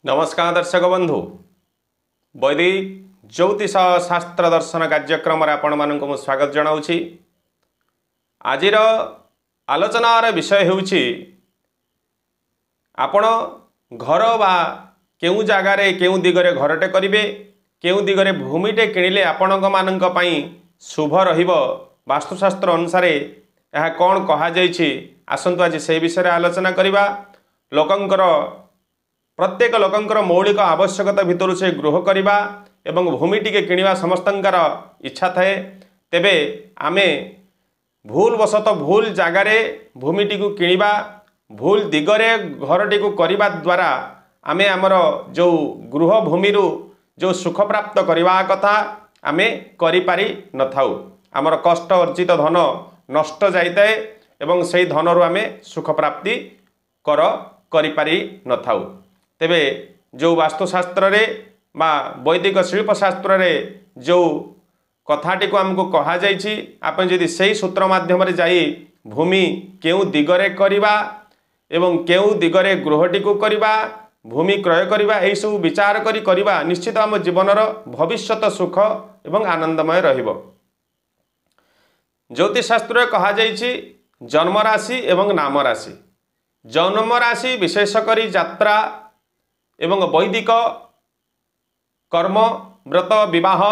नमस्कार दर्शक बंधु वैदिक ज्योतिष शास्त्र दर्शन कार्यक्रम आपण मानक मु स्वागत जनाऊँगी। आजिर आलोचनार विषय होउछि आपण घर बा केउ जगार केउ दिगरे घरटे करिवे केउ दिगरे भूमिटे किणिले आपणक मानक पई शुभ रहिबो वास्तुशास्त्र अनुसार यह कौन कहा जाइछि आसंतु आज से विषय आलोचना करिबा। लोकंकर प्रत्येक लोकंकर मौलिक आवश्यकता भितर से गृह करवा एवं भूमि टिके किणवा समस्तंकर इच्छा थाए। तेबे आमे भूल वशत भूल जगार भूमि टिकु किणवा भूल दिगरे घर टिकु करवा द्वारा आमे आमर जो गृह भूमि जो सुख प्राप्त करवा कथा आमे करि पारि न थाउ। आमर कष्ट अर्जित धन नष्ट जाइताए एवं सेही धनरु आमे सुख प्राप्ति करि पारि न थाउ। तेबे जो वास्तुशास्त्र रे बा वैदिक शिल्पशास्त्र रे जो कथाटी को आमको कहा जाइछि आपण यदि सेही सूत्र माध्यम रे जाई भूमि केउ दिगरे करिबा एवं केउ दिगरे गृहटी को करिबा भूमि क्रय करिबा एही सब विचार करी करिबा निश्चित आम जीवनर भविष्यत सुख एवं आनंदमय रहिबो। ज्योतिष शास्त्र कहा जाइछि जन्म राशि एवं नाम राशि। जन्म राशि विशेष करी यात्रा एवं वैदिक कर्म व्रत विवाह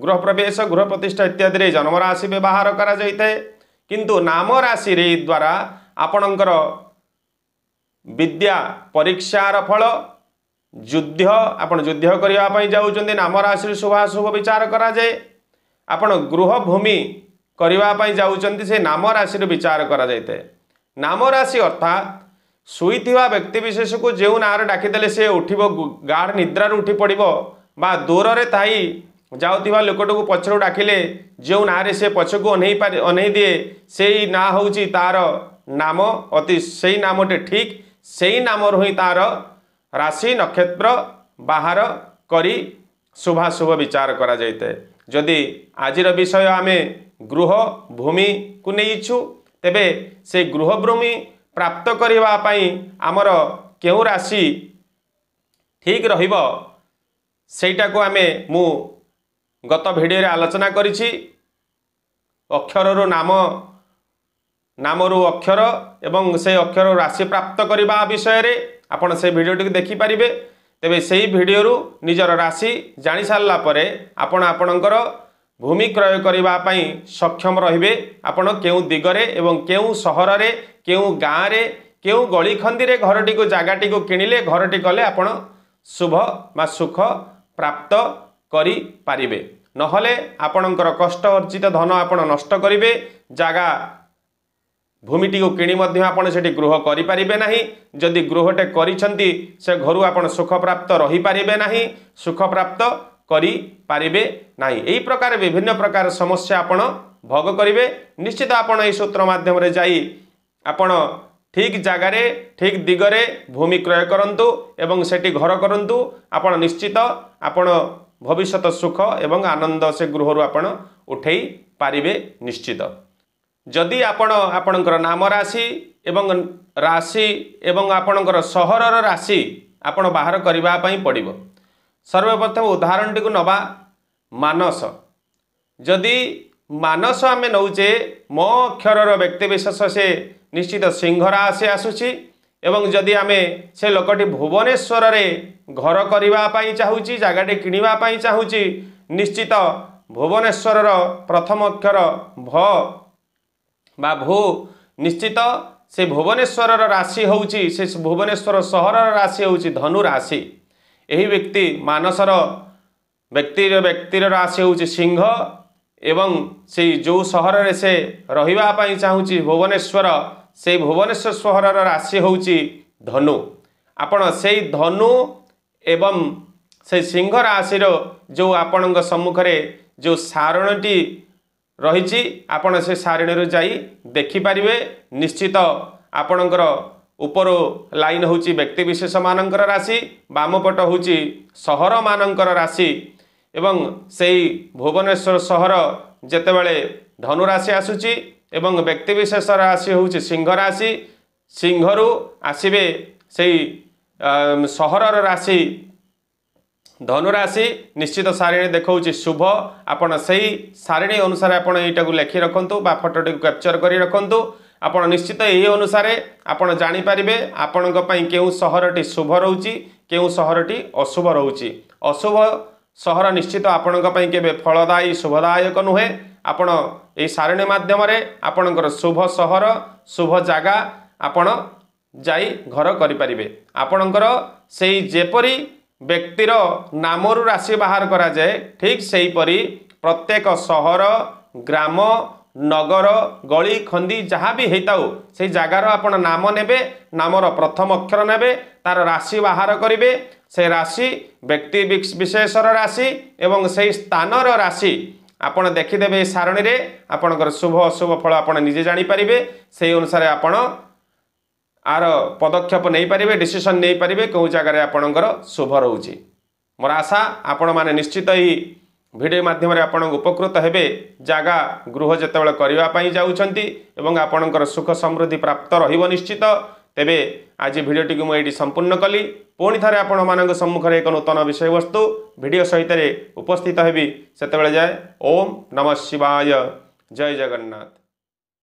गृह प्रवेश गृह प्रतिष्ठा इत्यादि रे जन्म राशि व्यवहार करा जाइते। किंतु नाम राशि रे द्वारा आपणकर विद्या परीक्षार फल युद्ध आपण युद्ध करबा पई जाउचंदी नाम राशि शुभाशुभ विचार करा जाए। आपण गृह भूमि करबा पई जाउचंदी से नाम राशि रे विचार करा जाइते। नाम राशि अर्थात शुईथिवा व्यक्ति विशेष को जो नारे डाकिदेले से उठिबो गाढ़ निद्रार उठी पड़िबो बा दूर रे थाई जाउथिबा लोकट को पछरु डाकिले जो नारे से पछकु अनै दिए सेही ना होउची तार नाम अति सेही नामटे ठीक सेही नाम रही तार राशि नक्षत्र बाहर करी शुभाशुभ विचार करा जाइते। जदि आजिर विषय आमे गृह भूमि को नहींछु तेबे से गृह भूमि प्राप्त करबा पई आमर केउ राशि ठीक रहिबो सेटा को आमे मु गत भिडियो रे आलोचना करिछि। अक्षर रो नामरु अक्षर एवं से अक्षर राशि प्राप्त करबा विषय रे आपण से भिडियो टिक देखि परिबे। तेबे सेही भिडियो रु निजर राशि जानि सारला परे आपण आपणकर भूमि क्रय करबा पई सक्षम रहिबे। आपण केउ दिगरे एवं केउ सहर रे केउ गाँ रे केउ गली खंदी रे घरटी को जागाटी को किणिले घरटी कले आपण शुभ बा सुख प्राप्त करि पारिबे। नहले आपणकर कष्ट अर्जित धन आपण नष्ट करिवे। जागा भूमिटी को किणी मध्य आपण सेठी गृह करि पारिबे नाही। जदि गृहटे करिसंती से घरु आपण सुख प्राप्त रहि पारिबे नाही सुख प्राप्त करि पारिबे नाही। एही प्रकार विभिन्न प्रकार समस्या आपण भोग करिवे। निश्चित आपण एही सूत्र माध्यम रे जाई आपण ठीक जगारे ठीक दिगरे भूमि क्रय करंतु एवं सेठी घर करंतु आपण निश्चित आपण भविष्यत सुख एवं आनंद से गृहरु आपण उठेई पारिबे निश्चित। जदि आपण आपणकर नाम राशि एवं आपणकर सहरर राशि आपण बाहर करबा पई पड़िबो। सर्वप्रथम उदाहरण टी को नबा मानस। जदि मानस आमे नौचे मो अक्षरर व्यक्ति विशेष से निश्चित सिंह राशि आसुची एवं जदि आमे से लोकटी भुवनेश्वर रे घर करबा पई चाहूची जगाटे किणवा पई चाहूची निश्चित भुवनेश्वर प्रथम अक्षर भ बा भू निश्चित से भुवनेश्वर राशि होउची से भुवनेश्वर सहरर राशि होउची धनु राशि। एही व्यक्ति मानसर व्यक्तिर राशि होउची सिंह एवं से जो सहर रे से रहिबा पई चाहूची भुवनेश्वर से भुवनेश्वर सहरर राशि होउची धनु। आपण से धनु एवं से सिंह राशि जो आपणक सम्मुखरे जो सारणटी रहिछि आपण से सारणी रो जाई देखि परिबे। निश्चित आपणकर ऊपर लाइन होउची व्यक्ति विशेष मानकर राशि बाम पट होउची सहर मानकर राशि एवं सेही भुवनेश्वर सहर जेतेबेले धनु राशि आसुची एवं व्यक्ति विशेष राशि होउची सिंह राशि सिंहरु आसीबे सेही सहरर राशि धनुराशि निश्चित सारिणी देखा शुभ आपण से सारिणी अनुसार आपण यहाँ को लिखि रखु फोटोटी कैप्चर कर रखु आपण निश्चित यही अनुसार आपण जानीपारे आपण केउं सहरटी शुभ रोची केउं सहरटी अशुभ रोची। अशुभ सहर निश्चित आपण केबे फलदायी शुभदायक नुहे। आपण यही सारिणी माध्यम आपणकर शुभ सहर शुभ जगह आपण जाई घर करें। आपणकर से जेपरी व्यक्तिर नामरू राशि बाहर करा जाए ठीक से परी प्रत्येक सहर ग्राम नगर गली खंदी जहाँ भी होता से जगार आपण नाम नेबे नामर प्रथम अक्षर नेबे तार राशि बाहर करेंगे से राशि व्यक्ति विशेषर राशि एवं से स्थानर राशि आपण देखीदेवे सारणी रे आपणकर शुभ अशुभ फल आपण निजे जानीपारे से अनुसार आपण आर पदक्षेप नहीं पारे डिसीजन नहीं पारे कौ जगार आपणकर शुभ रोची। मोर आशा आपण माने निश्चित ही वीडियो माध्यम आपण उपकृत हेबे जागा गृह जेतेबेले करिवा पई जाउछंती एवं आपणकर सुख समृद्धि प्राप्त रहिबो निश्चित। तेबे आज वीडियोटी को मुझे संपूर्ण कली पुणी थे आपण मान सम्मुखें एक नूतन विषय वस्तु वीडियो सहित उपस्थित हेबी सेतेबेले जाए। ओम नमः शिवाय। जय जगन्नाथ।